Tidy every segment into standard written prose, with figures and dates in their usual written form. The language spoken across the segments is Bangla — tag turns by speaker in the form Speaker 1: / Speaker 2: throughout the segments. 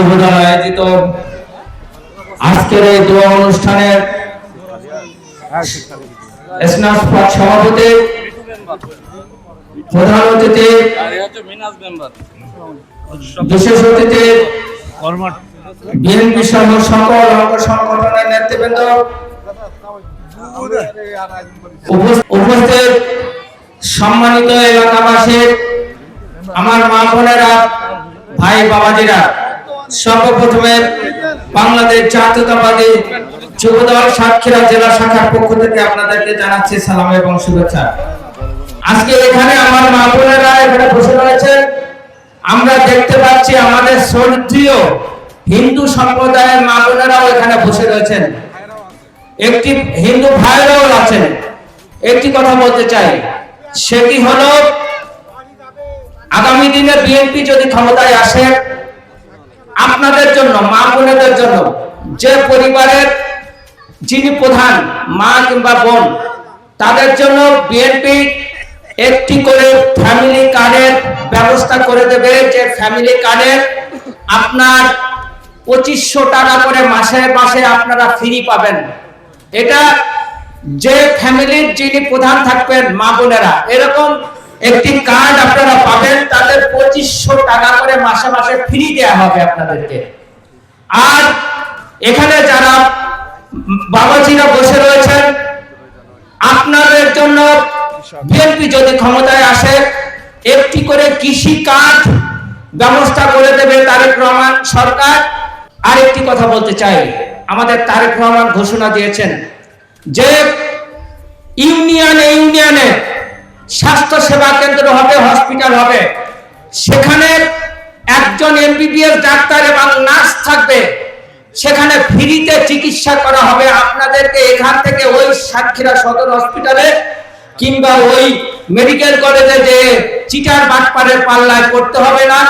Speaker 1: যুবদল আয়োজিত আজকের এই দোয়া অনুষ্ঠানের সভাপতি প্রধান অতিথি বিশেষ অতিথি বিএনপি সহ সকল অঙ্গ সংগঠনের নেতৃবৃন্দ, উপস্থিত সম্মানিত এলাকাবাসী, আমার মা বোনেরা, ভাই বাবাজিরা, সর্বপ্রথমে বাংলাদেশ জাতীয়তাবাদী যুবদল সাতক্ষীরা জেলা শাখার পক্ষ থেকে আপনাদেরকে জানাচ্ছি সালাম এবং শুভেচ্ছা। আজকে এখানে আমার মা বোনেরা এখানে বসে রয়েছেন, আমরা দেখতে পাচ্ছি আমাদের শ্রদ্ধেয় হিন্দু সম্প্রদায়ের মা বোনেরাও এখানে বসে রয়েছেন, একটি হিন্দু ভাইরাও আছেন। একটি কথা বলতে চাই, সেটি হলো আগামী দিনে বিএনপি যদি ক্ষমতায় আসে, আপনাদের জন্য, মা বোনেদের জন্য, যে পরিবারের যিনি প্রধান মা কিংবা বোন, তাদের জন্য বিএনপি একটি করে ফ্যামিলি কার্ডের ব্যবস্থা করে দেবে। যে ফ্যামিলি কার্ডে আপনার 2500 টাকা করে মাসে মাসে আপনারা ফ্রি পাবেন। এটা যে ফ্যামিলির যিনি প্রধান থাকবেন মা বোনেরা, এরকম একটি কার্ড আপনারা পাবেন, তাদের 2500 টাকা করে মাসে মাসে ফ্রি দেওয়া হবে আপনাদেরকে। আর এখানে যারা বাবাজিরা বসে রয়েছেন, আপনাদের জন্য বিএনপি যদি ক্ষমতায় আসে, একটি করে কৃষি কার্ড ব্যবস্থা করে দেবে তারেক রহমান সরকার। আরেকটি কথা বলতে চাই, আমাদের তারেক রহমান ঘোষণা দিয়েছেন যে ইউনিয়নে স্বাস্থ্য সেবা কেন্দ্র হবে, হসপিটাল হবে, সেখানে একজন এমবিবিএস ডাক্তার এবং নার্স থাকবে, সেখানে ফ্রিতে চিকিৎসা করা হবে। আপনাদেরকে এখান থেকে ওই সাতক্ষীরা সদর হসপিটালে কিংবা ওই মেডিকেল কলেজে যে চিটার বাটপারের পাল্লায় পড়তে হবে না,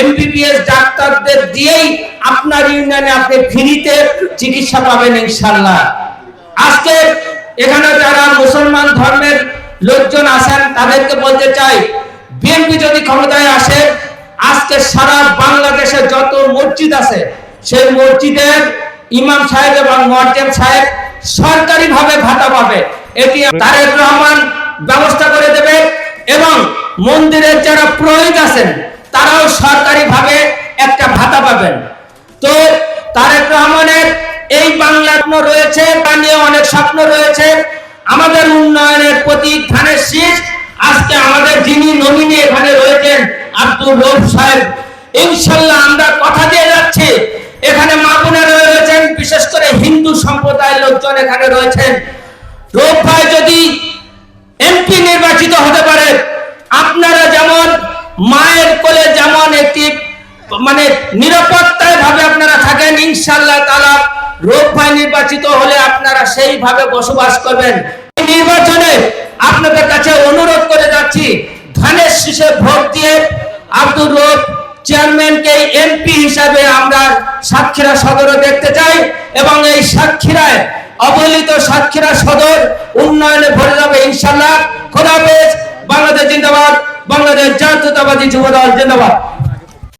Speaker 1: এমবিবিএস ডাক্তারদের দিয়েই আপনার ইউনিয়নে আপনি ফ্রিতে চিকিৎসা পাবেন ইনশাআল্লাহ। আজকে এখানে যারা মুসলমান ধর্মের লোকজন আছেন, তাদেরকে বলতে চাই, বিএনপি যদি ক্ষমতায় আসে, আজকে সারা বাংলাদেশে যত মসজিদ আছে, সেই মসজিদের ইমাম সাহেব এবং মুয়াজ্জিন সাহেব সরকারিভাবে ভাতা পাবে। এটি তারেক রহমান ব্যবস্থা করে দেবে। এবং মন্দিরের যারা পুরোহিত আছেন, তারাও সরকারিভাবে একটা ভাতা পাবেন। তো তারেক রহমানের এই বাংলার রয়েছে, তা নিয়ে অনেক স্বপ্ন রয়েছে। আমাদের উন্নয়নের প্রতীক ধানের শীষ, আজকে আমাদের যিনি নমিনি এখানে রয়েছেন আব্দুর রউফ সাহেব, ইনশাআল্লাহ আমরা কথা দিয়ে যাচ্ছি। এখানে মা বোনেরা রয়েছেন, বিশেষ করে হিন্দু সম্প্রদায়ের লোকজন এখানে রয়েছেন। রউফ ভাই যদি এমপি নির্বাচিত হতে পারে, আপনারা যেমন মায়ের কোলে যেমন একটি নিরাপত্তায় ভাবে আপনারা থাকেন, ইনশাআল্লাহ তাআলা রউফ ভাই নির্বাচিত হলে আপনারা সেইভাবে বসবাস করবেন। এই নির্বাচনে আপনাদের কাছে অনুরোধ করে যাচ্ছি, ধানের শীষে ভোট দিয়ে আব্দুর রউফ চেয়ারম্যানকে এমপি হিসাবে আমরা সাতক্ষীরা সদরে দেখতে চাই। এবং এই সাতক্ষীরায় অবহেলিত সাতক্ষীরা সদর উন্নয়নে ভরে যাবে ইনশাআল্লাহ। খোদা হাফেজ। বাংলাদেশ জিন্দাবাদ। বাংলাদেশ জাতীয়তাবাদী যুবদল জিন্দাবাদ।